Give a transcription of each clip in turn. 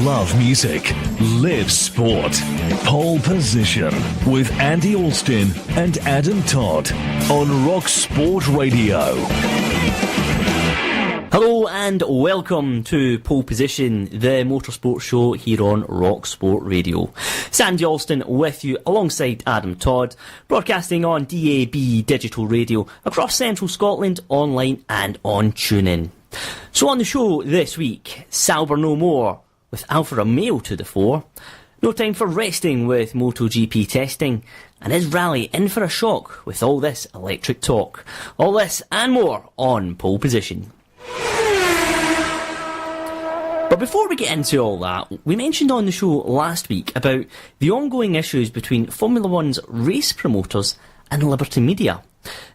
Love music. Live sport. Pole Position with Andy Alston and Adam Todd on RockSport Radio. Hello and welcome to Pole Position, the motorsport show here on RockSport Radio. Sandy Alston with you alongside Adam Todd, broadcasting on DAB digital radio across central Scotland, online and on TuneIn. So on the show this week, Sauber no more with Alfa Romeo to the fore, no time for resting with MotoGP testing, and is Rally in for a shock with all this electric talk? All this and more on Pole Position. But before we get into all that, we mentioned on the show last week about the ongoing issues between Formula One's race promoters and Liberty Media.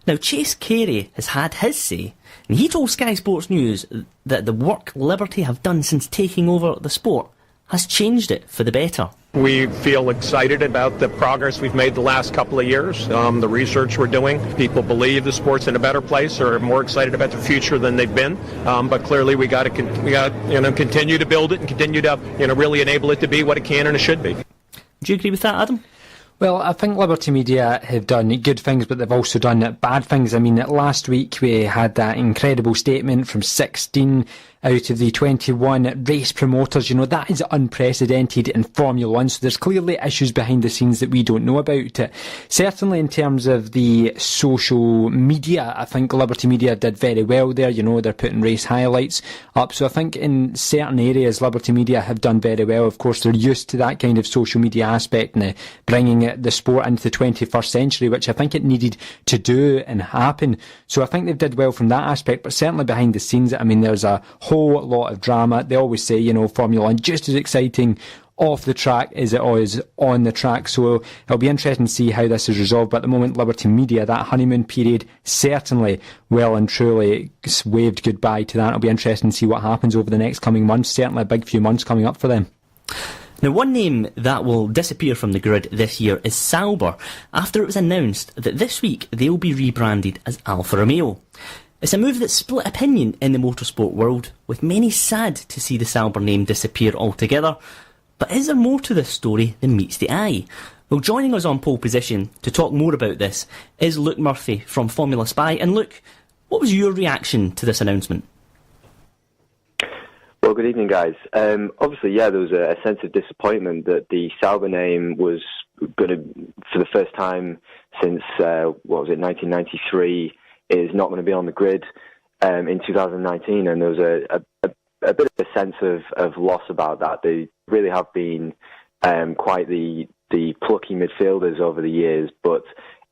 Now, Chase Carey has had his say, and he told Sky Sports News that the work Liberty have done since taking over the sport has changed it for the better. We feel excited about the progress we've made the last couple of years, the research we're doing. People believe the sport's in a better place or are more excited about the future than they've been. But clearly we got to continue to build it and continue to really enable it to be what it can and it should be. Do you agree with that, Adam? Well, I think Liberty Media have done good things, but they've also done bad things. I mean, last week we had that incredible statement from 16 out of the 21 race promoters. You know, that is unprecedented in Formula 1, so there's clearly issues behind the scenes that we don't know about. Certainly in terms of the social media, I think Liberty Media did very well there. You know, they're putting race highlights up, so I think in certain areas Liberty Media have done very well. Of course, they're used to that kind of social media aspect and bringing the sport into the 21st century, which I think it needed to do and happen. So I think they've did well from that aspect, but certainly behind the scenes, I mean, there's a whole lot of drama. They always say, you know, Formula 1 just as exciting off the track as it is on the track, so it'll be interesting to see how this is resolved. But at the moment, Liberty Media, that honeymoon period certainly well and truly waved goodbye to that. It'll be interesting to see what happens over the next coming months. Certainly a big few months coming up for them. Now, one name that will disappear from the grid this year is Sauber, after it was announced that this week they'll be rebranded as Alfa Romeo. It's a move that split opinion in the motorsport world, with many sad to see the Sauber name disappear altogether. But is there more to this story than meets the eye? Well, joining us on Pole Position to talk more about this is Luke Murphy from Formula Spy. And Luke, what was your reaction to this announcement? Well, good evening, guys. Obviously, there was a sense of disappointment that the Sauber name was going to, for the first time since, 1993, is not going to be on the grid in 2019, and there was a bit of a sense of loss about that. They really have been quite the plucky midfielders over the years, but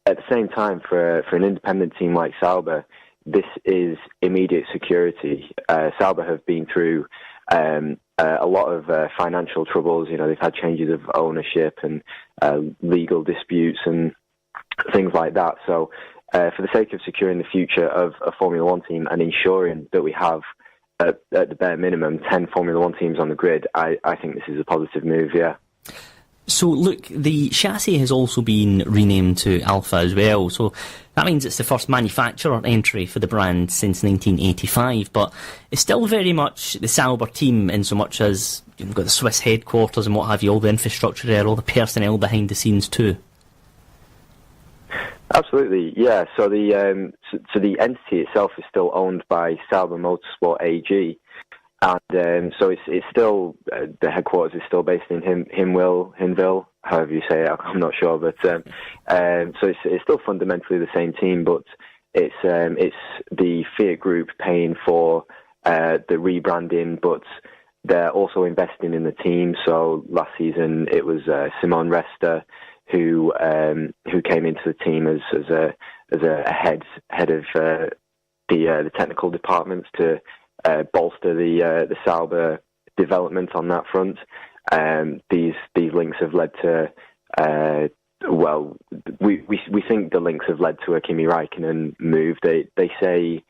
at the same time, for an independent team like Sauber, this is immediate security. Sauber have been through a lot of financial troubles. You know, they've had changes of ownership and legal disputes and things like that. So for the sake of securing the future of a Formula 1 team and ensuring that we have, at the bare minimum, 10 Formula 1 teams on the grid, I think this is a positive move, yeah. So, look, the chassis has also been renamed to Alpha as well, so that means it's the first manufacturer entry for the brand since 1985, but it's still very much the Sauber team in so much as you've got the Swiss headquarters and what have you, all the infrastructure there, all the personnel behind the scenes too. Absolutely, yeah. So the entity itself is still owned by Sauber Motorsport AG, and so it's still the headquarters is still based in Hinwil, however you say it. I'm not sure, but so it's still fundamentally the same team, but it's the Fiat Group paying for the rebranding, but they're also investing in the team. So last season it was Simon Resta who came into the team as a head of the technical departments to bolster the Sauber development on that front. These links have led to we think the links have led to a Kimi Räikkönen move. They say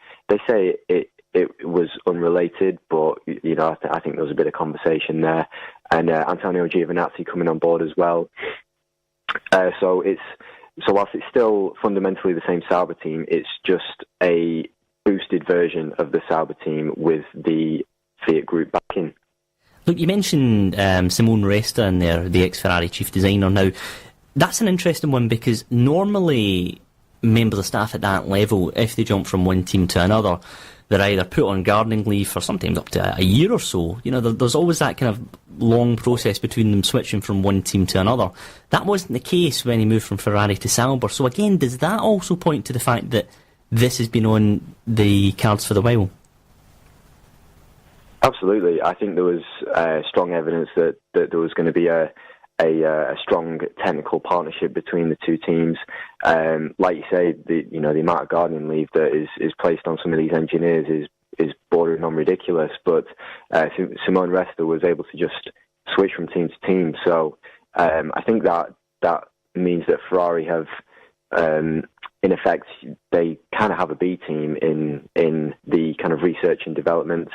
it was unrelated, but you know I think there was a bit of conversation there, and Antonio Giovinazzi coming on board as well. So whilst it's still fundamentally the same Sauber team, it's just a boosted version of the Sauber team with the Fiat Group backing. Look, you mentioned Simone Resta in there, the ex-Ferrari chief designer. Now, that's an interesting one because normally members of staff at that level, if they jump from one team to another, they're either put on gardening leave for sometimes up to a year or so. You know, there's always that kind of long process between them switching from one team to another. That wasn't the case when he moved from Ferrari to Sauber. So again, does that also point to the fact that this has been on the cards for the while? Absolutely. I think there was strong evidence that there was going to be a strong technical partnership between the two teams. Like you say, the amount of gardening leave that is placed on some of these engineers is bordering on ridiculous. But Simone Resta was able to just switch from team to team. So I think that means that Ferrari have, in effect, they kind of have a B team in the kind of research and development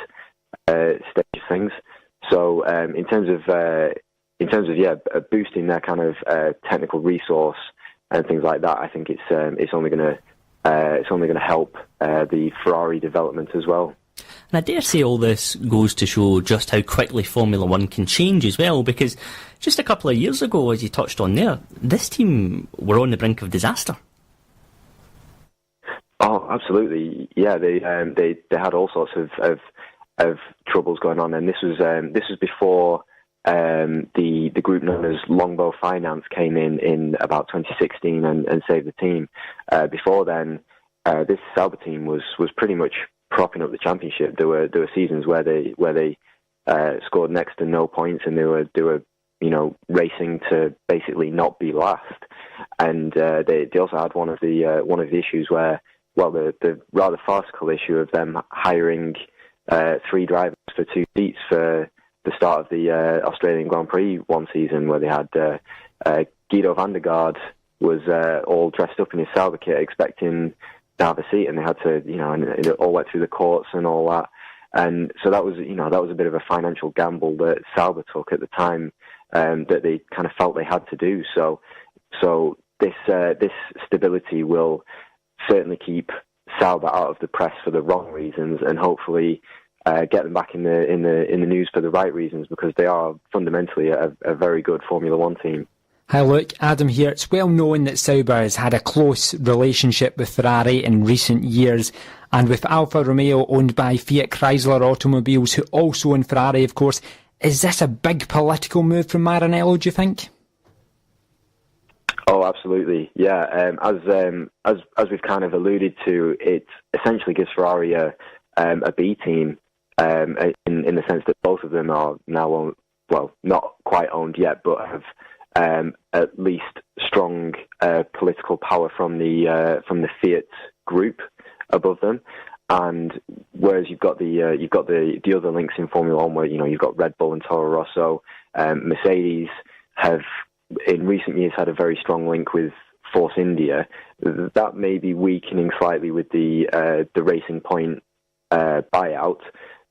stage of things. So in terms of boosting their kind of technical resource and things like that, I think it's only going to help the Ferrari development as well. And I dare say all this goes to show just how quickly Formula One can change as well, because just a couple of years ago, as you touched on there, this team were on the brink of disaster. Oh, absolutely. Yeah, they had all sorts of troubles going on, and this was before the group known as Longbow Finance came in about 2016 and saved the team. Before then, this Sauber team was pretty much propping up the championship. There were seasons where they scored next to no points, and they were racing to basically not be last. And they also had one of the issues where, well, the rather farcical issue of them hiring 3 drivers for 2 seats for the start of the Australian Grand Prix one season, where they had Guido van der Garde was all dressed up in his Sauber kit expecting to have a seat, and they had to, and it all went through the courts and all that. And so that was a bit of a financial gamble that Sauber took at the time, that they kind of felt they had to do. So this stability will certainly keep Sauber out of the press for the wrong reasons, and hopefully get them back in the news for the right reasons, because they are fundamentally a very good Formula One team. Hi, look, Adam here. It's well known that Sauber has had a close relationship with Ferrari in recent years, and with Alfa Romeo owned by Fiat Chrysler Automobiles, who also own Ferrari, of course, is this a big political move from Maranello, do you think? Oh, absolutely. Yeah. As we've kind of alluded to, it essentially gives Ferrari a B team, in the sense that both of them are now owned, well, not quite owned yet, but have at least strong political power from the Fiat group above them. And whereas you've got the other links in Formula One, where you've got Red Bull and Toro Rosso, Mercedes have in recent years had a very strong link with Force India. That may be weakening slightly with the Racing Point buyout,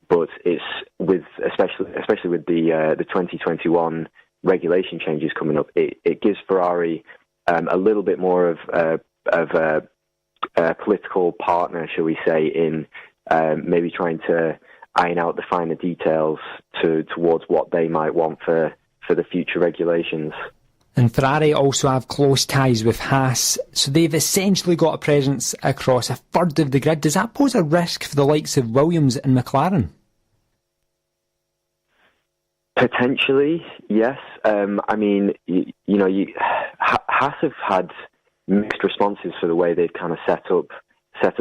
but it's especially with the 2021 regulation changes coming up. It gives Ferrari a little bit more of a political partner, shall we say, in maybe trying to iron out the finer details towards what they might want for the future regulations. And Ferrari also have close ties with Haas, so they've essentially got a presence across a third of the grid. Does that pose a risk for the likes of Williams and McLaren? Potentially, yes. I mean, Haas have had mixed responses for the way they've kind of set up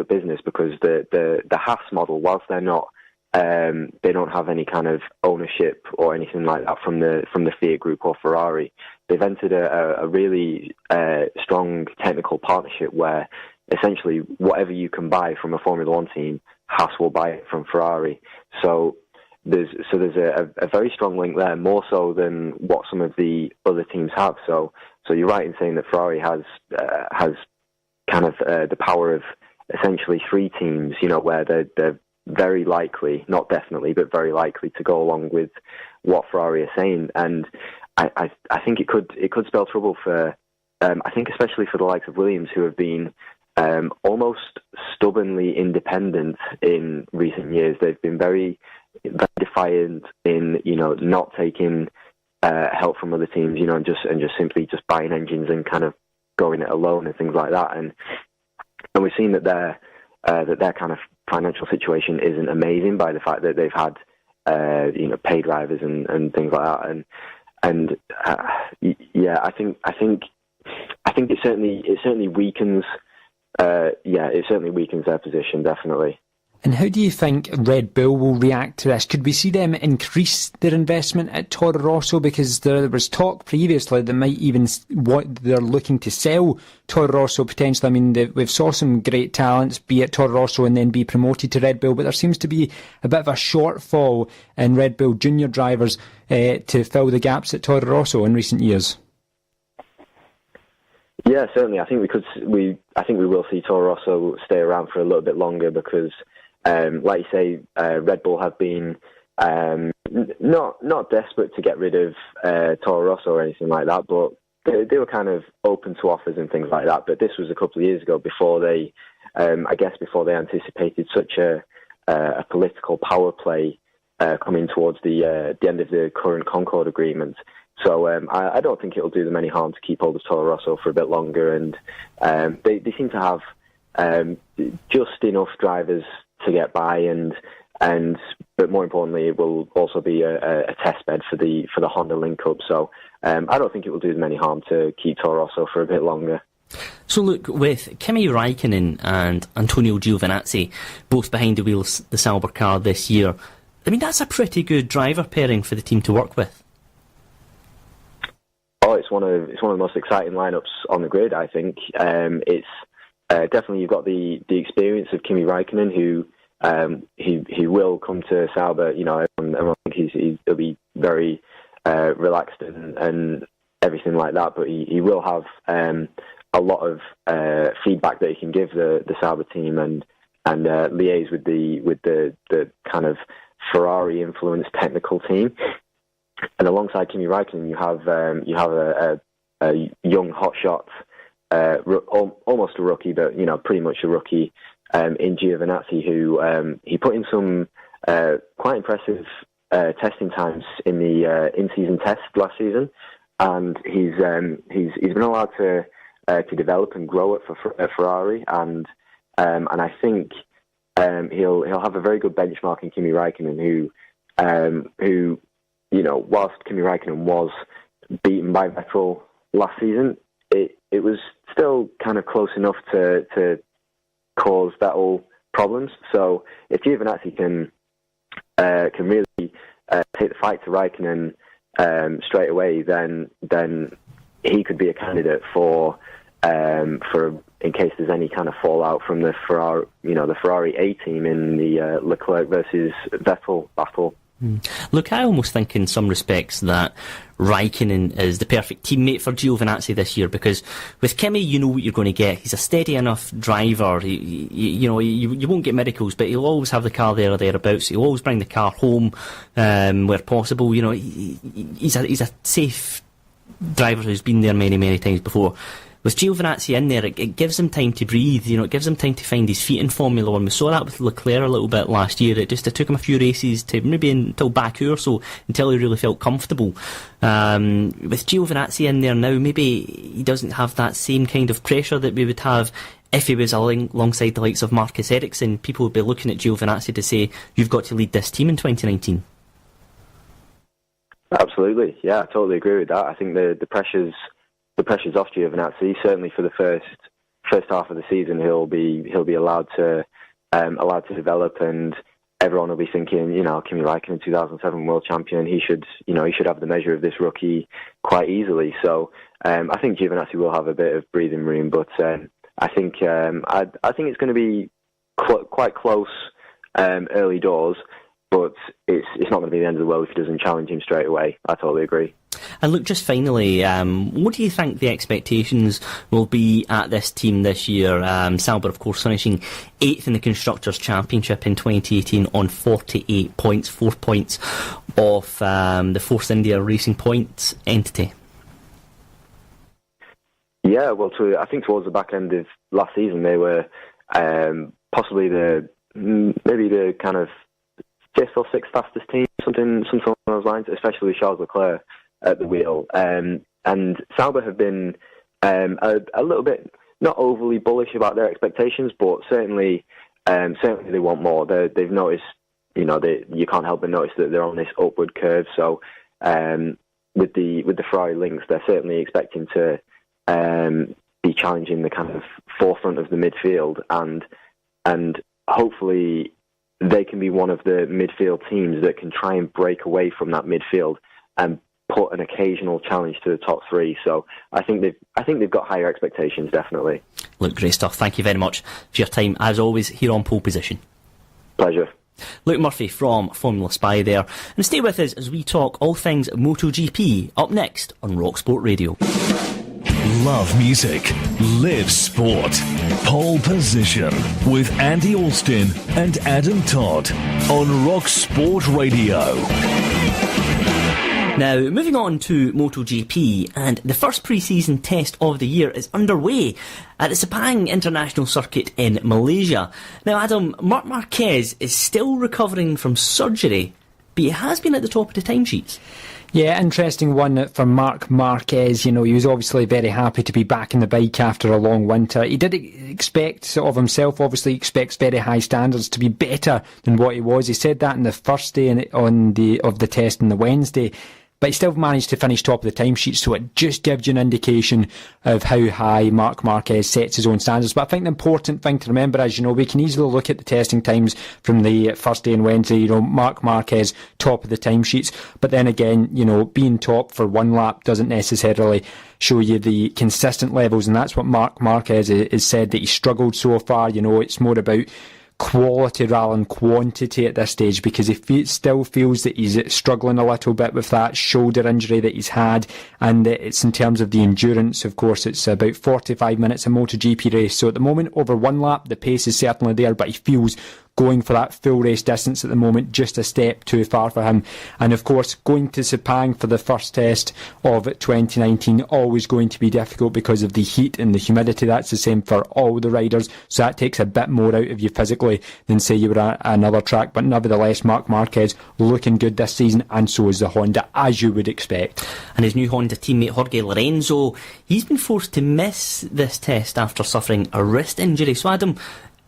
business, because the Haas model, whilst they're not, they don't have any kind of ownership or anything like that from the Fiat Group or Ferrari. They've entered a really strong technical partnership where essentially whatever you can buy from a Formula One team, Haas will buy it from Ferrari. So there's a very strong link there, more so than what some of the other teams have. So you're right in saying that Ferrari has kind of the power of essentially 3 teams, where they're very likely, not definitely, but very likely to go along with what Ferrari are saying. And I think it could spell trouble for, I think especially for the likes of Williams, who have been almost stubbornly independent in recent years. They've been very very defiant in, not taking help from other teams, and just simply just buying engines and kind of going it alone and things like that. And we've seen that their kind of financial situation isn't amazing by the fact that they've had paid drivers and things like that. And I think it certainly weakens. It certainly weakens their position, definitely. And how do you think Red Bull will react to this? Could we see them increase their investment at Toro Rosso? Because there was talk previously that might even they're looking to sell Toro Rosso potentially. I mean, we've saw some great talents be at Toro Rosso and then be promoted to Red Bull, but there seems to be a bit of a shortfall in Red Bull junior drivers to fill the gaps at Toro Rosso in recent years. Yeah, certainly. I think we will see Toro Rosso stay around for a little bit longer because, like you say, Red Bull have been not desperate to get rid of Toro Rosso or anything like that, but they were kind of open to offers and things like that. But this was a couple of years ago before they anticipated such a political power play coming towards the end of the current Concord agreement. So I don't think it'll do them any harm to keep hold of Toro Rosso for a bit longer, and they seem to have just enough drivers to get by, but more importantly, it will also be a test bed for the Honda link-up. So I don't think it will do them any harm to keep Toro Rosso for a bit longer. So look, with Kimi Raikkonen and Antonio Giovinazzi both behind the wheels the Sauber car this year, I mean, that's a pretty good driver pairing for the team to work with. Oh, it's one of the most exciting lineups on the grid. I think it's definitely you've got the experience of Kimi Raikkonen, who he will come to Sauber. Everyone thinks he'll be very relaxed and everything like that, but he will have a lot of feedback that he can give the Sauber team and liaise with the kind of Ferrari influenced technical team. And alongside Kimi Raikkonen, you have a young hotshot, almost a rookie, but pretty much a rookie in Giovinazzi, who he put in some quite impressive testing times in the in-season test last season, and he's been allowed to develop and grow it for Ferrari, and I think he'll have a very good benchmark in Kimi Raikkonen, who whilst Kimi Raikkonen was beaten by Vettel last season, it was still kind of close enough to cause Vettel problems. So if Giovinazzi can really take the fight to Raikkonen straight away, then he could be a candidate for in case there's any kind of fallout from the Ferrari A team in the Leclerc versus Vettel battle. Look, I almost think in some respects that Raikkonen is the perfect teammate for Giovinazzi this year, because with Kimi, you know what you're going to get. He's a steady enough driver. You won't get miracles, but he'll always have the car there or thereabouts. He'll always bring the car home where possible. He's a safe driver who's been there many, many times before. With Giovinazzi in there, it gives him time to breathe. It gives him time to find his feet in Formula 1. We saw that with Leclerc a little bit last year. It took him a few races to maybe until Baku or so, until he really felt comfortable. With Giovinazzi in there now, maybe he doesn't have that same kind of pressure that we would have if he was alongside the likes of Marcus Ericsson. People would be looking at Giovinazzi to say, you've got to lead this team in 2019. Absolutely, yeah, I totally agree with that. I think the pressure's off Giovinazzi. Certainly for the first half of the season, he'll be allowed to develop, and everyone will be thinking, Kimi Raikkonen, 2007 world champion, he should have the measure of this rookie quite easily. So I think Giovinazzi will have a bit of breathing room, but I think it's going to be quite close early doors. But it's not going to be the end of the world if he doesn't challenge him straight away. I totally agree. And look, just finally, what do you think the expectations will be at this team this year? Sauber, of course, finishing 8th in the Constructors' Championship in 2018 on 48 points, 4 points off the Force India Racing Point entity. Yeah, well, I think towards the back end of last season, they were possibly the kind of fifth or sixth fastest team, something along those lines, especially with Charles Leclerc at the wheel. And Sauber have been a little bit not overly bullish about their expectations, but certainly they want more. They've noticed, you can't help but notice that they're on this upward curve. So with the Ferrari links, they're certainly expecting to be challenging the kind of forefront of the midfield, and hopefully they can be one of the midfield teams that can try and break away from that midfield and put an occasional challenge to the top three. So I think they've got higher expectations, definitely. Look, great stuff. Thank you very much for your time, as always, here on Pole Position. Pleasure. Luke Murphy from Formula Spy there. And stay with us as we talk all things MotoGP, up next on RockSport Radio. Love music, live sport. Pole Position with Andy Alston and Adam Todd on RockSport Radio. Now, moving on to MotoGP, and the first pre-season test of the year is underway at the Sepang International Circuit in Malaysia. Now, Adam, Marc Marquez is still recovering from surgery, but he has been at the top of the timesheets. Yeah, interesting one for Marc Marquez. He was obviously very happy to be back in the bike after a long winter. He did expect of himself, obviously expects very high standards, to be better than what he was. He said that in the first day of the test on the Wednesday. But he still managed to finish top of the timesheet, so it just gives you an indication of how high Marc Marquez sets his own standards. But I think the important thing to remember is, we can easily look at the testing times from the first day on Wednesday, Marc Marquez top of the timesheets. But then again, being top for one lap doesn't necessarily show you the consistent levels, and that's what Marc Marquez has said, that he struggled so far. It's more about quality rather than quantity at this stage, because he still feels that he's struggling a little bit with that shoulder injury that he's had, and it's in terms of the endurance. Of course, it's about 45 minutes a MotoGP race, so at the moment over one lap the pace is certainly there, but he feels going for that full race distance at the moment just a step too far for him. And of course, going to Sepang for the first test of 2019, always going to be difficult because of the heat and the humidity. That's the same for all the riders, so that takes a bit more out of you physically than say you were at another track. But nevertheless, Marc Marquez looking good this season, and so is the Honda, as you would expect. And his new Honda teammate Jorge Lorenzo, he's been forced to miss this test after suffering a wrist injury. So Adam,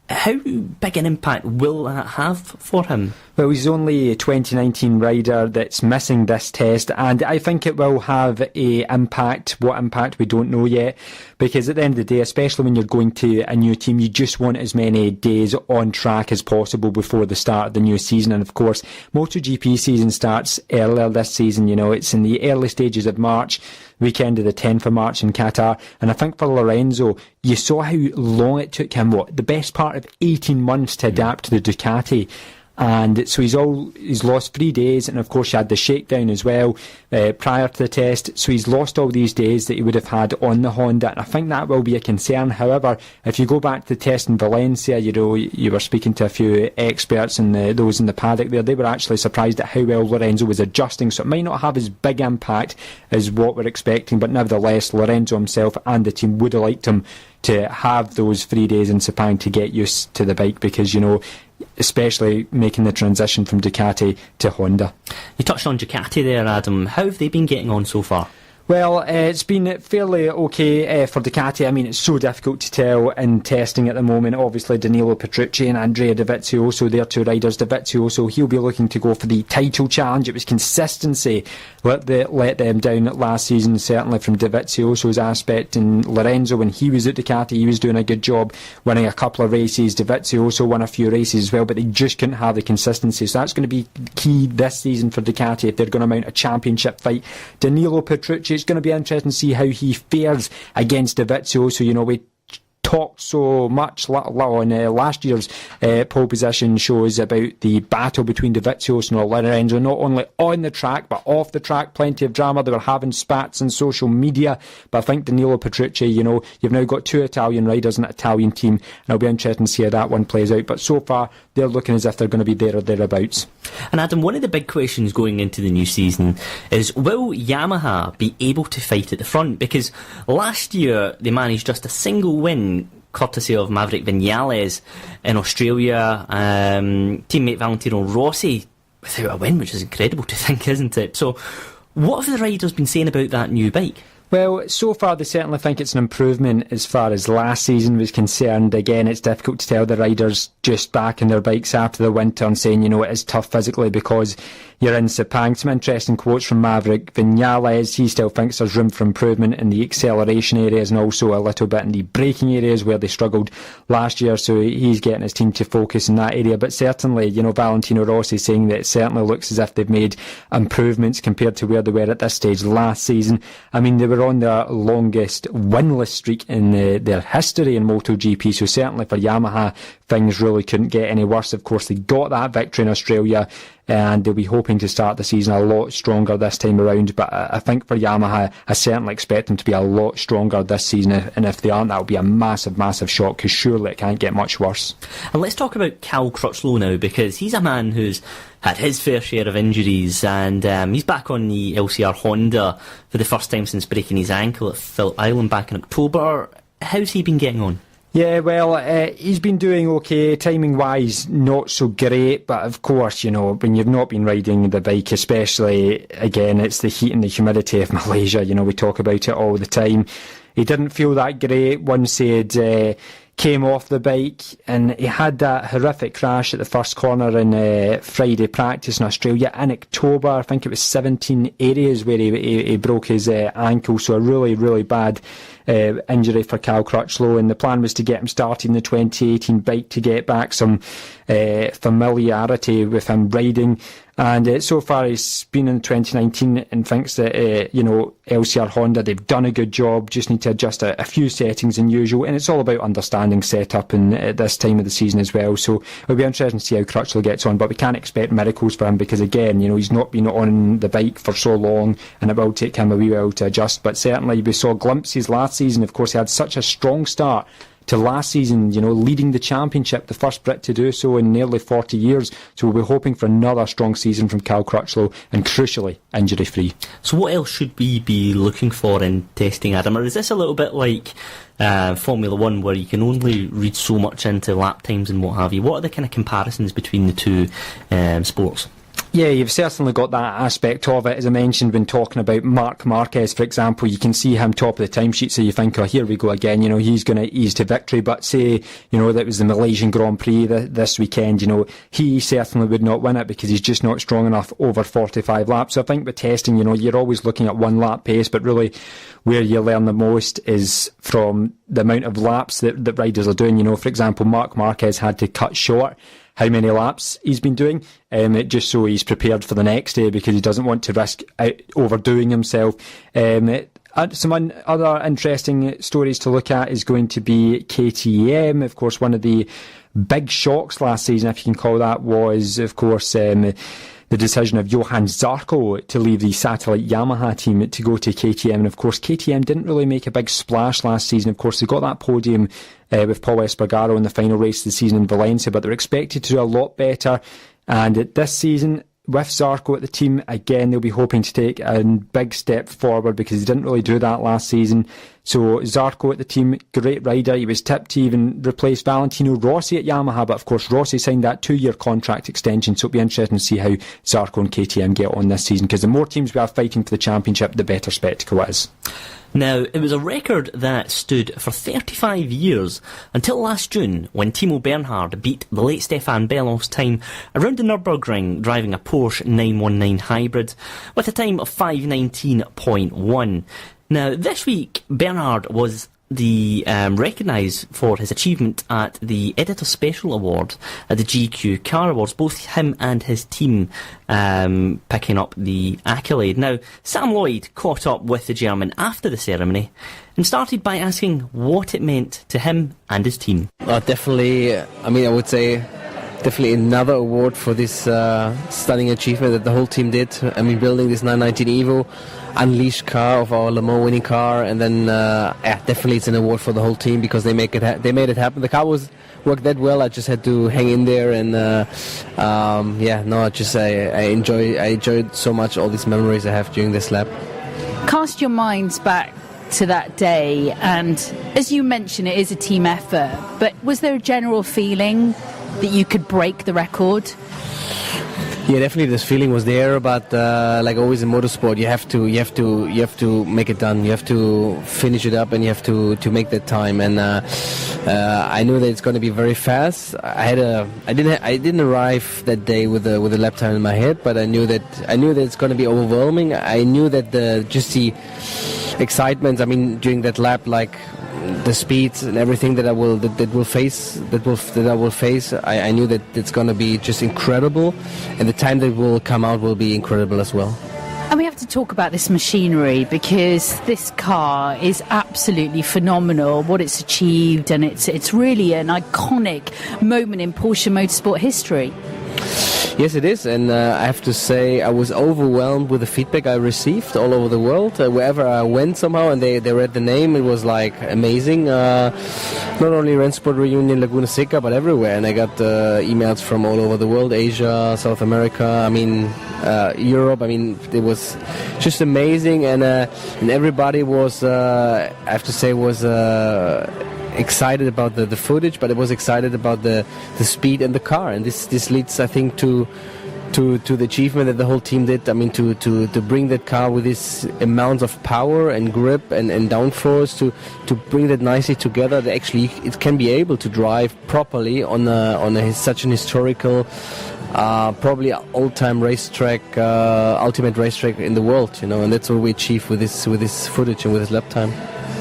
how big an impact will that have for him? Well, he's only a 2019 rider that's missing this test, and I think it will have a impact. What impact, we don't know yet, because at the end of the day, especially when you're going to a new team, you just want as many days on track as possible before the start of the new season. And of course, MotoGP season starts earlier this season. It's in the early stages of March, weekend of the 10th of March in Qatar. And I think for Lorenzo, you saw how long it took him, the best part of 18 months to adapt to the Ducati. And so he's lost 3 days, and of course he had the shakedown as well prior to the test, so he's lost all these days that he would have had on the Honda, and I think that will be a concern. However, if you go back to the test in Valencia, you were speaking to a few experts and those in the paddock there, they were actually surprised at how well Lorenzo was adjusting, so it might not have as big impact as what we're expecting, but nevertheless Lorenzo himself and the team would have liked him to have those 3 days in Sepang to get used to the bike, because especially making the transition from Ducati to Honda. You touched on Ducati there, Adam. How have they been getting on so far? Well, it's been fairly okay for Ducati. I mean, it's so difficult to tell in testing at the moment. Obviously, Danilo Petrucci and Andrea Dovizioso, they're two riders. Dovizioso, he'll be looking to go for the title challenge. It was consistency let them down last season, certainly from Dovizioso's aspect. And Lorenzo, when he was at Ducati, he was doing a good job, winning a couple of races. Dovizioso won a few races as well, but they just couldn't have the consistency. So that's going to be key this season for Ducati if they're going to mount a championship fight. Danilo Petrucci, it's going to be interesting to see how he fares against Dovizioso. We talked so much on last year's pole position shows about the battle between Dovizioso and Lorenzo, not only on the track but off the track. Plenty of drama. They were having spats on social media, but I think Danilo Petrucci, you've now got two Italian riders and an Italian team, and it'll be interesting to see how that one plays out. But so far they're looking as if they're going to be there or thereabouts. And Adam, one of the big questions going into the new season is, will Yamaha be able to fight at the front? Because last year they managed just a single win courtesy of Maverick Viñales in Australia. Teammate Valentino Rossi without a win, which is incredible to think, isn't it? So what have the riders been saying about that new bike? Well, so far they certainly think it's an improvement as far as last season was concerned. Again, it's difficult to tell the riders just back on their bikes after the winter and saying, it is tough physically because you're in Sepang. Some interesting quotes from Maverick Vinales. He still thinks there's room for improvement in the acceleration areas and also a little bit in the braking areas where they struggled last year, so he's getting his team to focus in that area. But certainly, Valentino Rossi saying that it certainly looks as if they've made improvements compared to where they were at this stage last season. I mean, they were on their longest winless streak in their history in MotoGP, so certainly for Yamaha things really couldn't get any worse. Of course, they got that victory in Australia and they'll be hoping to start the season a lot stronger this time around, but I think for Yamaha I certainly expect them to be a lot stronger this season, and if they aren't, that'll be a massive shock, because surely it can't get much worse. And let's talk about Cal Crutchlow now, because he's a man who's had his fair share of injuries, and he's back on the LCR Honda for the first time since breaking his ankle at Phillip Island back in October. How's he been getting on? Yeah, well, he's been doing okay. Timing-wise, not so great, but of course, when you've not been riding the bike, especially, again, it's the heat and the humidity of Malaysia, we talk about it all the time. He didn't feel that great once he had came off the bike, and he had that horrific crash at the first corner in Friday practice in Australia in October. I think it was 17 areas where he broke his ankle, so a really bad injury for Cal Crutchlow, and the plan was to get him started in the 2018 bike to get back some familiarity with him riding. And so far he's been in 2019 and thinks that, LCR Honda, they've done a good job, just need to adjust a few settings than usual. And it's all about understanding setup at this time of the season as well. So it'll be interesting to see how Crutchlow gets on, but we can't expect miracles for him because, again, he's not been on the bike for so long and it will take him a wee while to adjust. But certainly we saw glimpses last season. Of course, he had such a strong start to last season, leading the championship, the first Brit to do so in nearly 40 years. So we'll be hoping for another strong season from Cal Crutchlow, and crucially, injury-free. So what else should we be looking for in testing, Adam? Or is this a little bit like Formula 1, where you can only read so much into lap times and what have you? What are the kind of comparisons between the two sports? Yeah, you've certainly got that aspect of it. As I mentioned when talking about Marc Marquez, for example, you can see him top of the timesheet, so you think, here we go again, he's going to ease to victory. But say, that was the Malaysian Grand Prix this weekend, he certainly would not win it because he's just not strong enough over 45 laps. So I think with testing, you're always looking at one lap pace, but really where you learn the most is from the amount of laps that riders are doing. For example, Marc Marquez had to cut short how many laps he's been doing, just so he's prepared for the next day because he doesn't want to risk overdoing himself. Some other interesting stories to look at is going to be KTM. Of course, one of the big shocks last season, if you can call that, was, of course, the decision of Johan Zarco to leave the satellite Yamaha team to go to KTM. And of course, KTM didn't really make a big splash last season. Of course, they got that podium with Paul Espargaro in the final race of the season in Valencia, but they're expected to do a lot better. And this season, with Zarco at the team, again, they'll be hoping to take a big step forward because he didn't really do that last season. So Zarco at the team, great rider. He was tipped to even replace Valentino Rossi at Yamaha, but of course Rossi signed that 2-year contract extension, so it'll be interesting to see how Zarco and KTM get on this season, because the more teams we have fighting for the championship, the better spectacle it is. Now, it was a record that stood for 35 years until last June, when Timo Bernhard beat the late Stefan Bellow's time around the Nürburgring driving a Porsche 919 hybrid with a time of 5:19.1. Now, this week, Bernhard was recognised for his achievement at the Editor Special Award at the GQ Car Awards, both him and his team picking up the accolade. Now, Sam Lloyd caught up with the German after the ceremony and started by asking what it meant to him and his team. Definitely, I would say definitely another award for this stunning achievement that the whole team did. Building this 919 Evo, unleashed car of our Le Mans winning car, and then definitely it's an award for the whole team because they made it happen. The car worked that well. I just had to hang in there, and I enjoyed so much all these memories I have during this lap. Cast your minds back to that day, and as you mentioned, it is a team effort, but was there a general feeling that you could break the record? Yeah, definitely this feeling was there, but like always in motorsport, you have to make it done. You have to finish it up, and you have to make that time. And I knew that it's going to be very fast. I didn't arrive that day with a lap time in my head, but I knew that it's going to be overwhelming. I knew that the excitement. I mean, during that lap, like the speeds and everything that I will face. I knew that it's going to be just incredible, and the time that will come out will be incredible as well. And we have to talk about this machinery, because this car is absolutely phenomenal, what it's achieved, and it's really an iconic moment in Porsche motorsport history. Yes, it is, and I have to say I was overwhelmed with the feedback I received all over the world. Wherever I went somehow, and they read the name, it was like amazing. Not only RockSport Reunion Laguna Seca, but everywhere. And I got emails from all over the world, Asia, South America, Europe. I mean, it was just amazing, and everybody was, I have to say, was excited about the footage, but it was excited about the speed and the car, and this leads, I think, to the achievement that the whole team did. I mean, to bring that car with this amount of power and grip and downforce, to bring that nicely together, that actually it can be able to drive properly on such an historical, probably all-time racetrack, ultimate racetrack in the world, and that's what we achieved with this footage and with this lap time.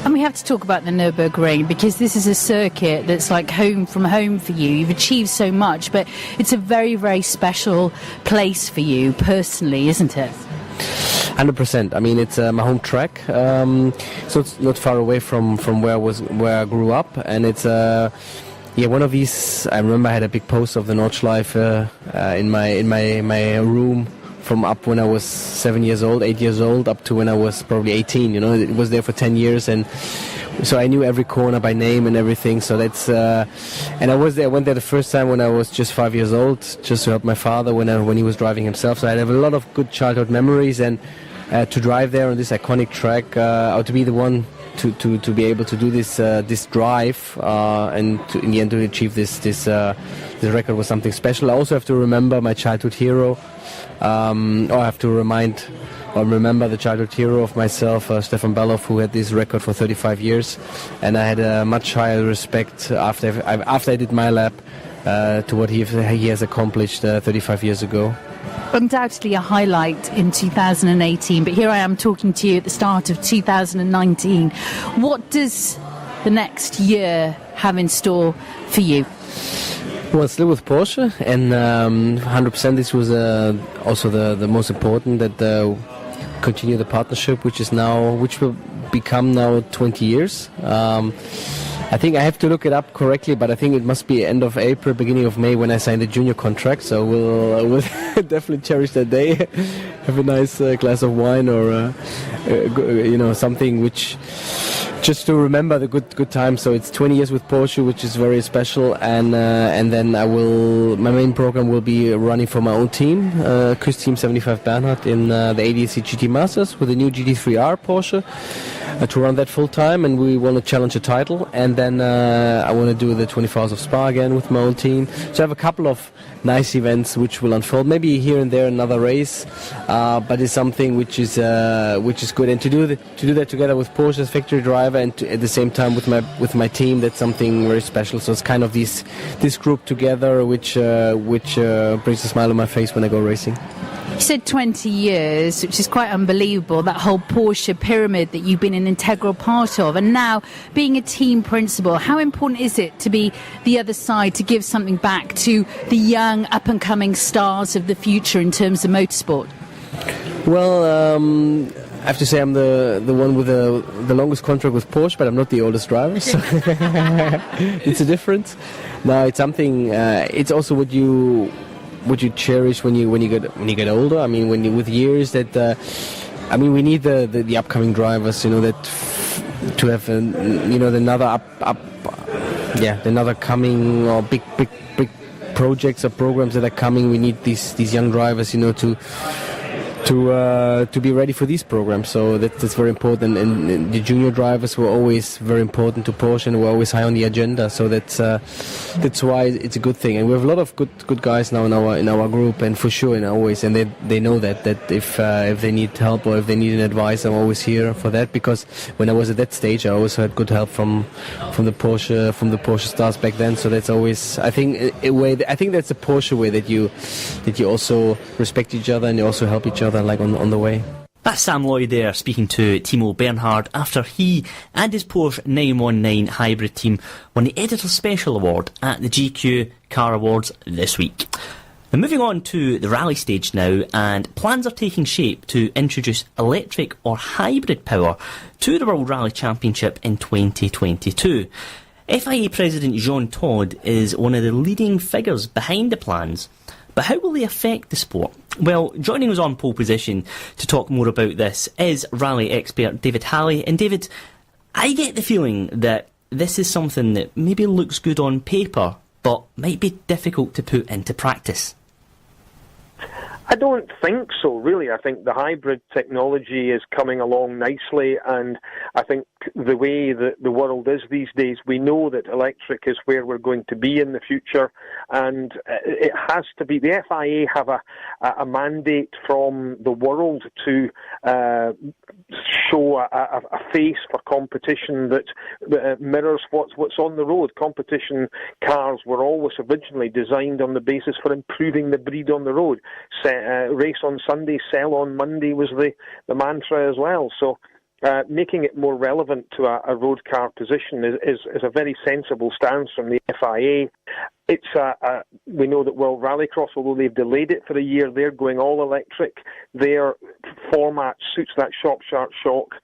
And we have to talk about the Nürburgring, because this is a circuit that's like home from home for you. You've achieved so much, but it's a very, very special place for you personally, isn't it? 100%. I mean, it's my home track, so it's not far away from where I grew up, and it's one of these. I remember I had a big poster of the Nordschleife in my room, from up when I was 8 years old, up to when I was probably 18. It was there for 10 years, and so I knew every corner by name and everything. So that's and I went there the first time when I was just 5 years old, just to help my father when he was driving himself. So I have a lot of good childhood memories, and to drive there on this iconic track, or to be the one to be able to do this drive, and in the end to achieve this record was something special. I also have to remember my childhood hero. I have to remember the childhood hero of myself, Stefan Bellof, who had this record for 35 years, and I had a much higher respect after I did my lap to what he has accomplished 35 years ago. Undoubtedly a highlight in 2018, but here I am talking to you at the start of 2019. What does the next year have in store for you? Well, still with Porsche, and 100% this was also the most important, that continue the partnership, which will become now 20 years. I think I have to look it up correctly, but I think it must be end of April, beginning of May when I sign the junior contract. So we'll definitely cherish that day. Have a nice glass of wine, or something which, just to remember the good times. So it's 20 years with Porsche, which is very special, and then my main program will be running for my own team, Chris Team 75 Bernhard, in the ADAC GT Masters with the new GT3R Porsche. To run that full time, and we want to challenge a title, and then I want to do the 24 Hours of Spa again with my own team. So I have a couple of nice events which will unfold, maybe here and there another race, but it's something which is good, and to do that together with Porsche as factory driver, and at the same time with my team, that's something very special. So it's kind of this group together which brings a smile on my face when I go racing. You said 20 years, which is quite unbelievable, that whole Porsche pyramid that you've been an integral part of, and now being a team principal, how important is it to be the other side, to give something back to the young up-and-coming stars of the future in terms of motorsport? Well, I have to say I'm the one with the longest contract with Porsche, but I'm not the oldest driver, so it's a difference. No, it's something, it's also what you cherish when you get older. I mean, with years that we need the upcoming drivers, that to have another coming, or big projects or programs that are coming. We need these young drivers, to to be ready for these programs. So that's very important. And the junior drivers were always very important to Porsche and were always high on the agenda. So that's why it's a good thing. And we have a lot of good guys now in our group, and for sure, and always, and they know that if they need help or if they need an advice, I'm always here for that. Because when I was at that stage, I always had good help from the Porsche stars back then. So that's always, I think that's a Porsche way that you also respect each other and you also help each other like on the way. That's Sam Lloyd there speaking to Timo Bernhard after he and his Porsche 919 hybrid team won the Editor's Special Award at the GQ Car Awards this week. Now, moving on to the rally stage now, and plans are taking shape to introduce electric or hybrid power to the World Rally Championship in 2022. FIA President Jean Todt is one of the leading figures behind the plans. But how will they affect the sport? Well, joining us on pole position to talk more about this is rally expert David Halley. And David, I get the feeling that this is something that maybe looks good on paper, but might be difficult to put into practice. I don't think so, really. I think the hybrid technology is coming along nicely, and I think the way that the world is these days, we know that electric is where we're going to be in the future, and it has to be. The FIA have a mandate from the world to show a face for competition that mirrors what's on the road. Competition cars were always originally designed on the basis for improving the breed on the road. Race on Sunday, sell on Monday was the mantra as well. So making it more relevant to a road car position is a very sensible stance from the FIA. It's we know that World Rallycross, although they've delayed it for a year, they're going all electric. Their format suits that Shop Sharp Shock,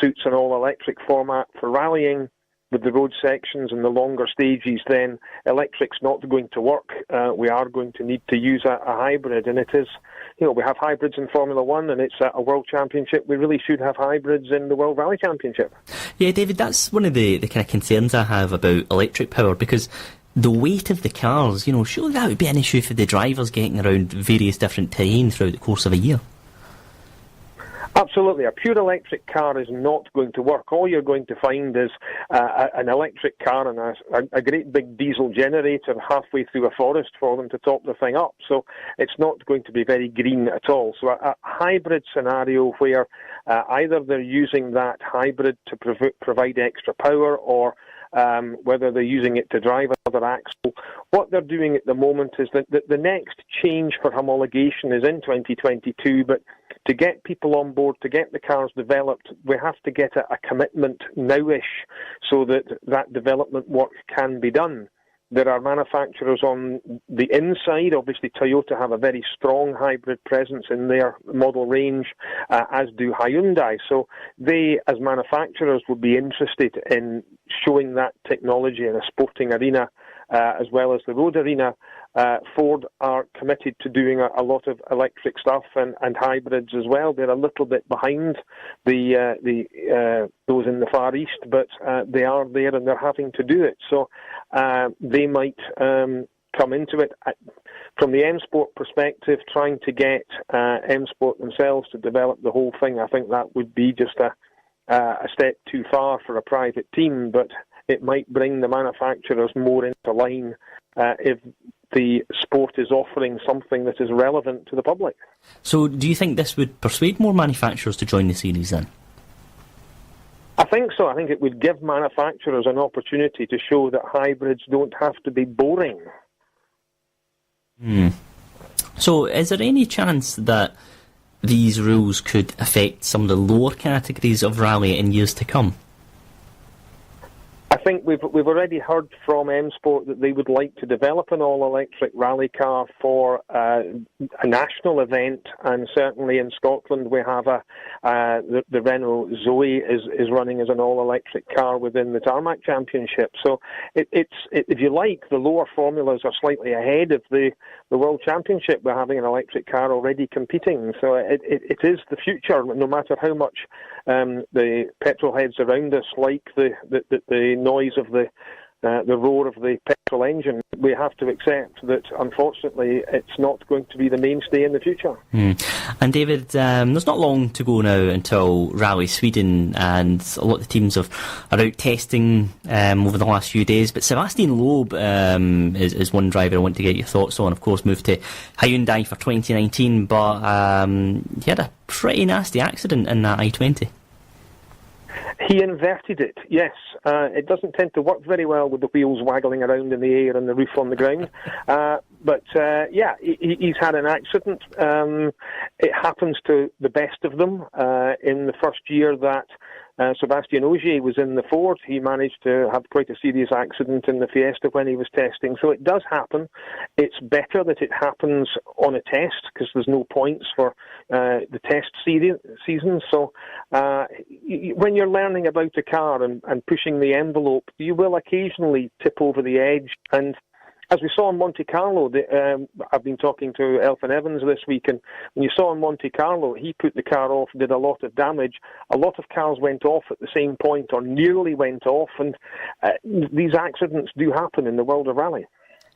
suits an all electric format for rallying. With the road sections and the longer stages, then electric's not going to work. We are going to need to use a hybrid, and it is, we have hybrids in Formula One, and it's a World Championship. We really should have hybrids in the World Rally Championship. Yeah, David, that's one of the kind of concerns I have about electric power, because the weight of the cars, surely that would be an issue for the drivers getting around various different terrain throughout the course of a year. Absolutely. A pure electric car is not going to work. All you're going to find is an electric car and a great big diesel generator halfway through a forest for them to top the thing up. So it's not going to be very green at all. So a hybrid scenario where either they're using that hybrid to provide extra power, or whether they're using it to drive another axle. What they're doing at the moment is that the next change for homologation is in 2022, but to get people on board, to get the cars developed, we have to get a commitment now-ish so that development work can be done. There are manufacturers on the inside. Obviously, Toyota have a very strong hybrid presence in their model range, as do Hyundai. So they, as manufacturers, would be interested in showing that technology in a sporting arena, as well as the road arena. Ford are committed to doing a lot of electric stuff and hybrids as well. They're a little bit behind the those in the Far East, but they are there and they're having to do it. So they might come into it. From the M Sport perspective, trying to get M Sport themselves to develop the whole thing, I think that would be just a step too far for a private team, but it might bring the manufacturers more into line if the sport is offering something that is relevant to the public. So do you think this would persuade more manufacturers to join the series then? I think so. I think it would give manufacturers an opportunity to show that hybrids don't have to be boring. So is there any chance that these rules could affect some of the lower categories of rally in years to come? I think we've already heard from M Sport that they would like to develop an all-electric rally car for a national event, and certainly in Scotland we have the Renault Zoe is running as an all-electric car within the Tarmac Championship. So it's if you like, the lower formulas are slightly ahead of the World Championship. We're having an electric car already competing, so it is the future, no matter how much the petrol heads around us like the noise of the the roar of the petrol engine. We have to accept that, unfortunately, it's not going to be the mainstay in the future. And David, there's not long to go now until Rally Sweden, and a lot of the teams are out testing over the last few days. But Sebastian Loeb is one driver I want to get your thoughts on. Of course, moved to Hyundai for 2019, but he had a pretty nasty accident in that I-20. He inverted it, yes. It doesn't tend to work very well with the wheels waggling around in the air and the roof on the ground. But he's had an accident. It happens to the best of them. In the first year that Sébastien Ogier was in the Ford, he managed to have quite a serious accident in the Fiesta when he was testing. So it does happen. It's better that it happens on a test, because there's no points for the test season. So when you're learning about a car and pushing the envelope, you will occasionally tip over the edge. And as we saw in Monte Carlo, I've been talking to Elfyn Evans this week, and when you saw in Monte Carlo, he put the car off, did a lot of damage. A lot of cars went off at the same point, or nearly went off, and these accidents do happen in the world of rally.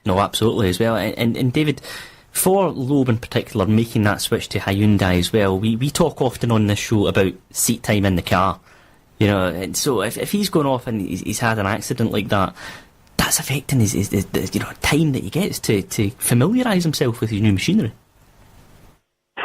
No, absolutely as well. And David, for Loeb in particular, making that switch to Hyundai as well, we talk often on this show about seat time in the car, you know, and so if he's gone off and he's had an accident like that, that's affecting his time that he gets to familiarise himself with his new machinery.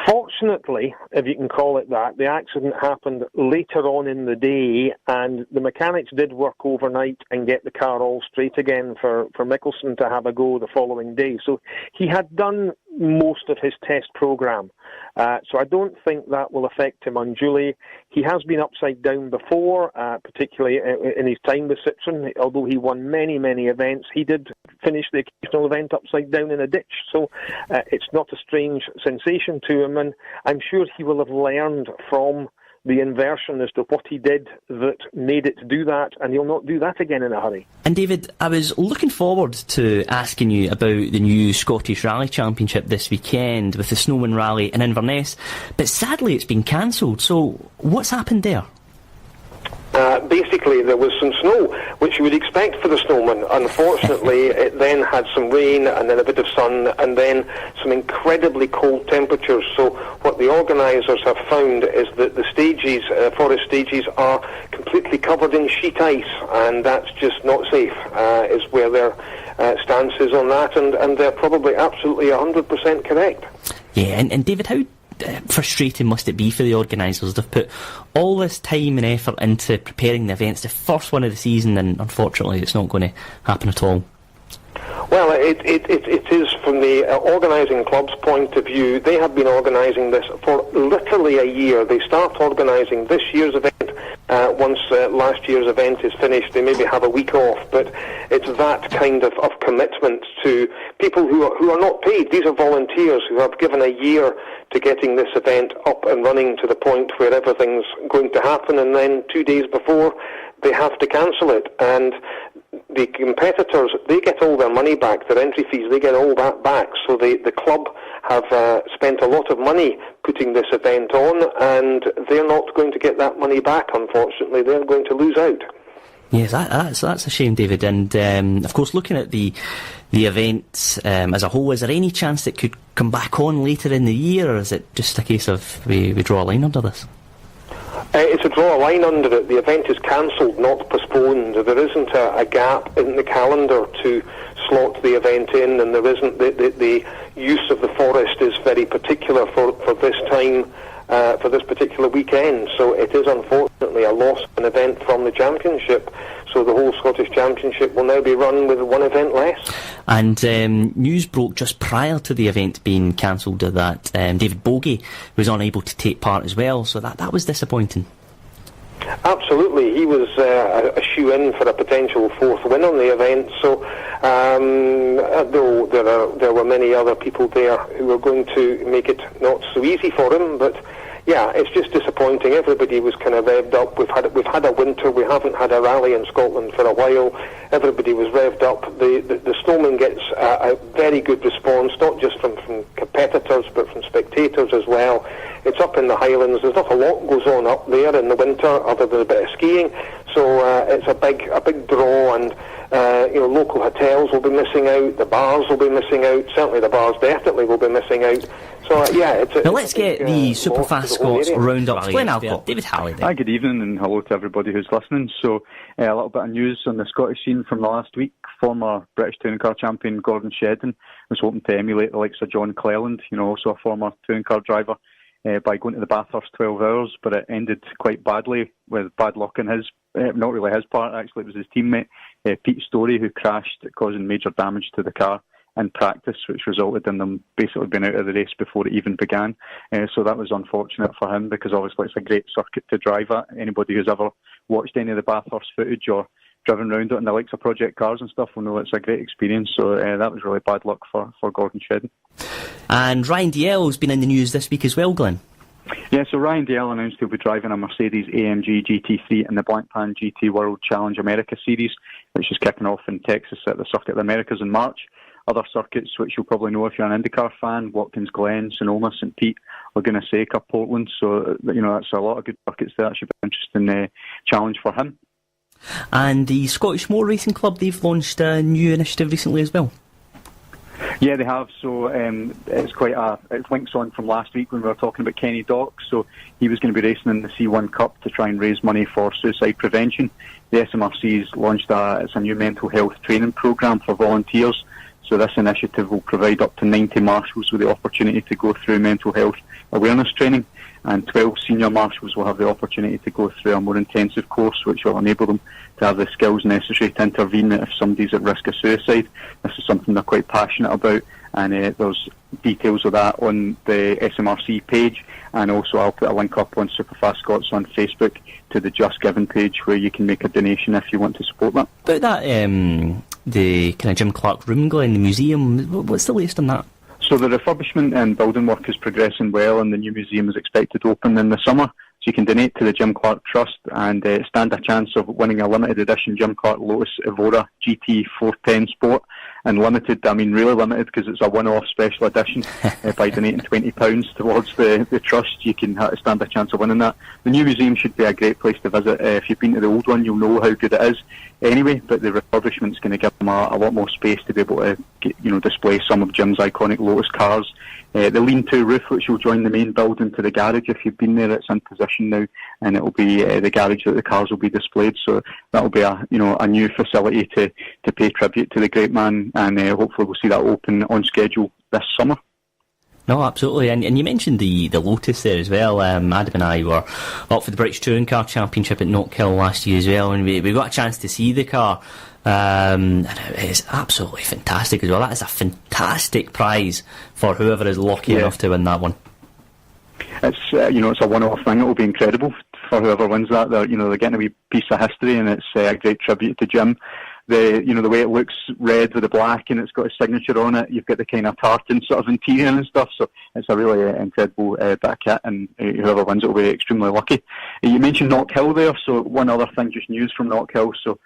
Fortunately, if you can call it that, the accident happened later on in the day, and the mechanics did work overnight and get the car all straight again for Mickelson to have a go the following day. So he had done most of his test programme. So I don't think that will affect him unduly. He has been upside down before, particularly in his time with Citroën. Although he won many, many events, he did finish the occasional event upside down in a ditch. So it's not a strange sensation to him, and I'm sure he will have learned from the inversion as to what he did that made it do that, and he'll not do that again in a hurry. And David, I was looking forward to asking you about the new Scottish Rally Championship this weekend with the Snowman Rally in Inverness, but sadly it's been cancelled, so what's happened there? Basically, there was some snow, which you would expect for the snowman. Unfortunately, it then had some rain and then a bit of sun and then some incredibly cold temperatures. So what the organisers have found is that the stages, forest stages, are completely covered in sheet ice, and that's just not safe, is where their stance is on that, and they're probably absolutely 100% correct. Yeah, and David, how frustrating must it be for the organisers? They've put all this time and effort into preparing the events, the first one of the season, and unfortunately it's not going to happen at all. Well, it is from the organising club's point of view. They have been organising this for literally a year. They start organising this year's event. Once last year's event is finished, they maybe have a week off, but it's that kind of commitment to people who are not paid. These are volunteers who have given a year to getting this event up and running to the point where everything's going to happen, and then 2 days before they have to cancel it. And the competitors, they get all their money back, their entry fees, they get all that back. So the club have spent a lot of money putting this event on, and they're not going to get that money back, unfortunately. They're going to lose out. Yes, that's a shame, David. And of course, looking at the event as a whole, is there any chance it could come back on later in the year, or is it just a case of we draw a line under this? It's a draw a line under it. The event is cancelled, not postponed. There isn't a gap in the calendar to slot the event in, and there isn't the use of the forest is very particular for this time, for this particular weekend. So it is unfortunately a loss of an event from the championship. So the whole Scottish Championship will now be run with one event less. And news broke just prior to the event being cancelled that David Bogie was unable to take part as well, so that was disappointing. Absolutely, he was a shoe-in for a potential fourth win on the event, so though there were many other people there who were going to make it not so easy for him, but yeah, it's just disappointing. Everybody was kind of revved up. We've had a winter. We haven't had a rally in Scotland for a while. Everybody was revved up. The snowman gets a very good response, not just from competitors, but from spectators as well. It's up in the Highlands. There's not a lot goes on up there in the winter other than a bit of skiing. So it's a big draw, and local hotels will be missing out, the bars will be missing out, certainly the bars definitely will be missing out. So now let's get the Superfast Scots roundup. David Halley. Hi, good evening, and hello to everybody who's listening. So a little bit of news on the Scottish scene from the last week. Former British touring car champion Gordon Shedden was hoping to emulate the likes of John Cleland, also a former touring car driver, by going to the Bathurst 12 hours, but it ended quite badly with bad luck in his, not really his part, actually, it was his teammate, Pete Story, who crashed, causing major damage to the car in practice, which resulted in them basically being out of the race before it even began. So that was unfortunate for him, because obviously it's a great circuit to drive at. Anybody who's ever watched any of the Bathurst footage or driven around it in the likes of Project Cars and stuff will know it's a great experience. So that was really bad luck for Gordon Shedden. And Ryan Dalziel's been in the news this week as well, Glenn. Yeah, so Ryan Dalziel announced he'll be driving a Mercedes AMG GT3 in the Blancpain GT World Challenge America Series, which is kicking off in Texas at the Circuit of the Americas in March. Other circuits, which you'll probably know if you're an IndyCar fan, Watkins Glen, Sonoma, St. Pete, Laguna Seca, Portland. So, that's a lot of good circuits there. That should be an interesting challenge for him. And the Scottish Motor Racing Club, they've launched a new initiative recently as well. Yeah, they have. So it links on from last week when we were talking about Kenny Dock. So he was going to be racing in the C1 Cup to try and raise money for suicide prevention. The SMRC's launched it's a new mental health training programme for volunteers. So this initiative will provide up to 90 marshals with the opportunity to go through mental health awareness training, and 12 senior marshals will have the opportunity to go through a more intensive course, which will enable them to have the skills necessary to intervene if somebody's at risk of suicide. This is something they're quite passionate about, and there's details of that on the SMRC page, and also I'll put a link up on Superfast Scots on Facebook to the Just Giving page, where you can make a donation if you want to support that. About that, the kind of Jim Clark room, Glenn, the museum, what's the latest on that? So the refurbishment and building work is progressing well, and the new museum is expected to open in the summer. So you can donate to the Jim Clark Trust and stand a chance of winning a limited edition Jim Clark Lotus Evora GT 410 Sport. And limited, I mean really limited, because it's a one-off special edition. By donating £20 towards the trust, you can stand a chance of winning that. The new museum should be a great place to visit. If you've been to the old one, you'll know how good it is anyway, but the refurbishment's going to give them a lot more space to be able to display some of Jim's iconic Lotus cars. The lean-to roof, which will join the main building to the garage, if you've been there, it's in position now, and it will be the garage that the cars will be displayed. So that will be a new facility to pay tribute to the great man, and hopefully we'll see that open on schedule this summer. No, absolutely, and you mentioned the Lotus there as well. Adam and I were up for the British Touring Car Championship at Knockhill last year as well, and we got a chance to see the car. And it's absolutely fantastic as well. That is a fantastic prize for whoever is lucky enough to win that one. It's it's a one-off thing. It will be incredible for whoever wins that. They're getting a wee piece of history, and it's a great tribute to Jim. The way it looks, red with the black, and it's got his signature on it. You've got the kind of tartan sort of interior and stuff. So it's a really incredible bit of kit, and whoever wins it will be extremely lucky. You mentioned Knockhill there, so one other thing, just news from Knockhill. So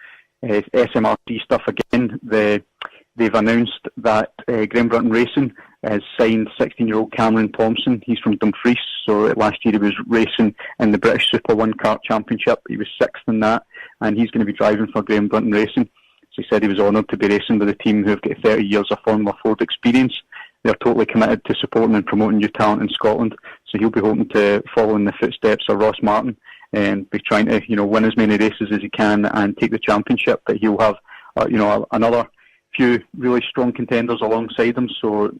SMRC stuff again. They've announced that Graham Brunton Racing has signed 16-year-old Cameron Thompson. He's from Dumfries, so last year he was racing in the British Super 1 Kart Championship. He was 6th in that, and he's going to be driving for Graham Brunton Racing. So he said he was honoured to be racing with a team who have got 30 years of Formula Ford experience. They're totally committed to supporting and promoting new talent in Scotland, so he'll be hoping to follow in the footsteps of Ross Martin and be trying to win as many races as he can and take the championship. But he'll have another few really strong contenders alongside him. So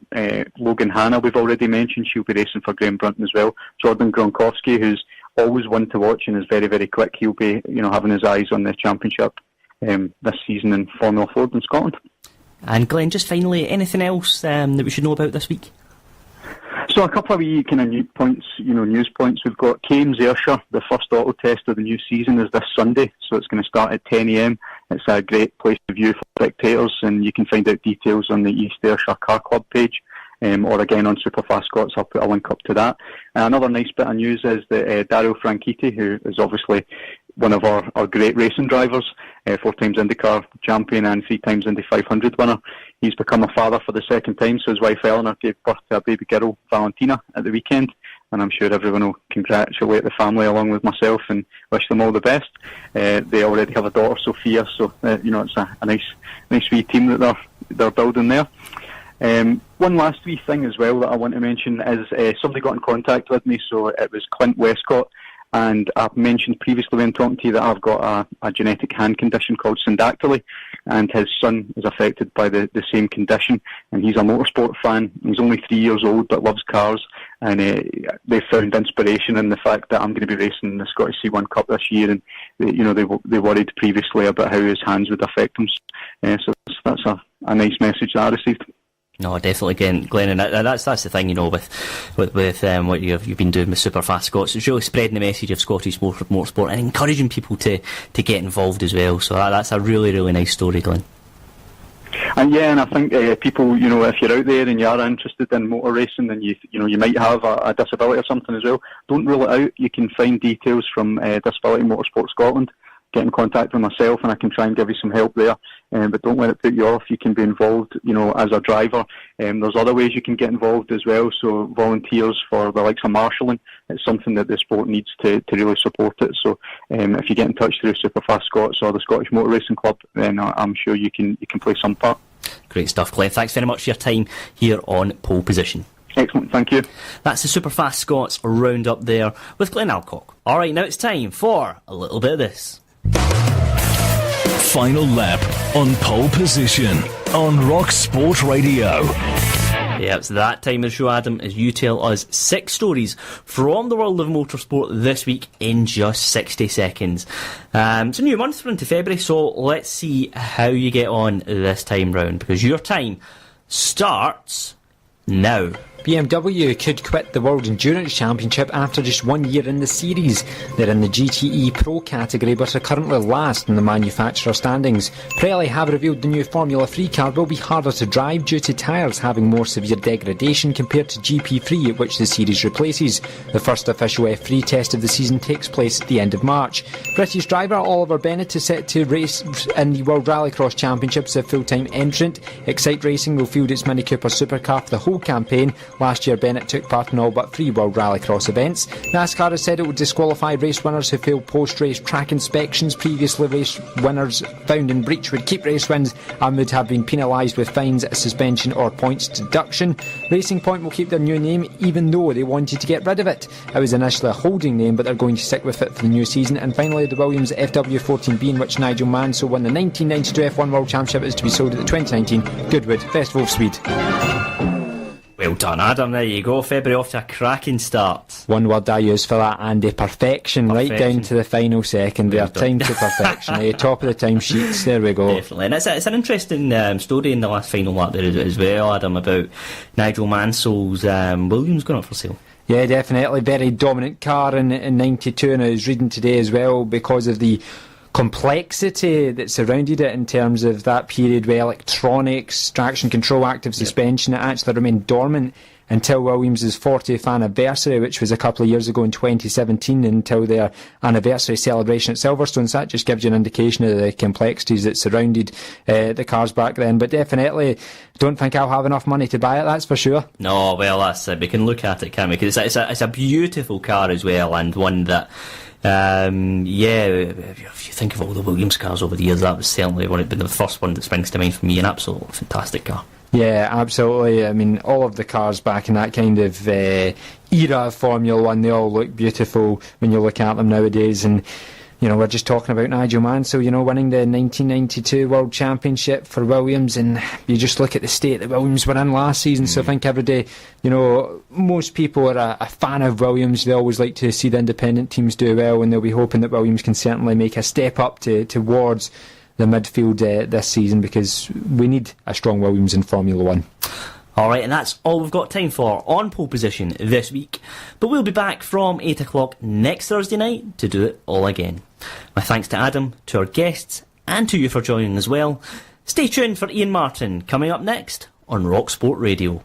Logan Hanna, we've already mentioned, she'll be racing for Graham Brunton as well. Jordan Gronkowski, who's always one to watch and is very, very quick, he'll be having his eyes on the championship this season in Formula Ford in Scotland. And Glenn, just finally, anything else that we should know about this week? So a couple of wee kind of news points. We've got Kames Ayrshire, the first auto test of the new season is this Sunday, so it's going to start at 10 a.m. It's a great place to view for spectators, and you can find out details on the East Ayrshire Car Club page, or again on Superfast Scots. I'll put a link up to that. Another nice bit of news is that Daryl Franchitti, who is obviously one of our great racing drivers, 4 times IndyCar champion and 3 times Indy 500 winner. He's become a father for the second time, so his wife Eleanor gave birth to a baby girl, Valentina, at the weekend, and I'm sure everyone will congratulate the family along with myself and wish them all the best. They already have a daughter, Sophia, so it's a nice wee team that they're building there. One last wee thing as well that I want to mention is somebody got in contact with me, so it was Clint Westcott, and I've mentioned previously when talking to you that I've got a genetic hand condition called syndactyly, and his son is affected by the same condition, and he's a motorsport fan. He's only 3 years old but loves cars, and they found inspiration in the fact that I'm going to be racing the Scottish C1 Cup this year, and they worried previously about how his hands would affect him. So that's a nice message that I received. No, definitely, Glenn, and that's the thing, with what you've been doing with Superfast Scots. It's really spreading the message of Scottish motorsport and encouraging people to get involved as well. So that's a really, really nice story, Glenn. And I think people, if you're out there and you are interested in motor racing, and you might have a disability or something as well, don't rule it out. You can find details from Disability Motorsport Scotland. Get in contact with myself and I can try and give you some help there, but don't let it put you off. You can be involved as a driver. There's other ways you can get involved as well, so volunteers for the likes of marshalling, it's something that the sport needs to really support it. So if you get in touch through Superfast Scots or the Scottish Motor Racing Club, then I'm sure you can play some part. Great stuff, Glenn. Thanks very much for your time here on Pole Position. Excellent, thank you. That's the Superfast Scots roundup there with Glenn Alcock. Alright, now it's time for a little bit of this. Final lap on Pole Position on RockSport Radio. Yeah, it's that time of the show, Adam, as you tell us 6 stories from the world of motorsport this week in just 60 seconds. It's a new month, we're into February, so let's see how you get on this time round, because your time starts now. BMW could quit the World Endurance Championship after just 1 year in the series. They're in the GTE Pro category but are currently last in the manufacturer standings. Pirelli have revealed the new Formula 3 car will be harder to drive due to tyres having more severe degradation compared to GP3, which the series replaces. The first official F3 test of the season takes place at the end of March. British driver Oliver Bennett is set to race in the World Rallycross Championships as a full-time entrant. Excite Racing will field its Mini Cooper supercar for the whole campaign. Last year Bennett took part in all but 3 World Rallycross events. NASCAR has said it would disqualify race winners who failed post-race track inspections. Previously, race winners found in breach would keep race wins and would have been penalised with fines, suspension or points deduction. Racing Point will keep their new name even though they wanted to get rid of it. It was initially a holding name but they're going to stick with it for the new season. And finally, the Williams FW14B, in which Nigel Mansell won the 1992 F1 World Championship, is to be sold at the 2019 Goodwood Festival of Speed. Well done, Adam, there you go. February off to a cracking start. One word I use for that, Andy: perfection. Right down to the final second there. Time to perfection. Top of the time sheets, there we go. Definitely, and it's an interesting story in the last final lap there as well, Adam, about Nigel Mansell's Williams going up for sale. Yeah, definitely. Very dominant car in 92, and I was reading today as well, because of the complexity that surrounded it in terms of that period with electronics, traction control, active suspension. It actually remained dormant until Williams' 40th anniversary, which was a couple of years ago in 2017, until their anniversary celebration at Silverstone. So that just gives you an indication of the complexities that surrounded the cars back then. But definitely don't think I'll have enough money to buy it, that's for sure. No, well, that's it. We can look at it, can't we? Because it's a beautiful car as well, and one that if you think of all the Williams cars over the years, that was certainly been the first one that springs to mind for me. An absolute fantastic car. Yeah, absolutely. I mean, all of the cars back in that kind of era of Formula 1, they all look beautiful when you look at them nowadays. And we're just talking about Nigel Mansell, winning the 1992 World Championship for Williams, and you just look at the state that Williams were in last season. So I think every day, most people are a fan of Williams. They always like to see the independent teams do well, and they'll be hoping that Williams can certainly make a step up towards the midfield this season, because we need a strong Williams in Formula 1. Alright, and that's all we've got time for on Pole Position this week. But we'll be back from 8 o'clock next Thursday night to do it all again. My thanks to Adam, to our guests, and to you for joining as well. Stay tuned for Ian Martin coming up next on RockSport Radio.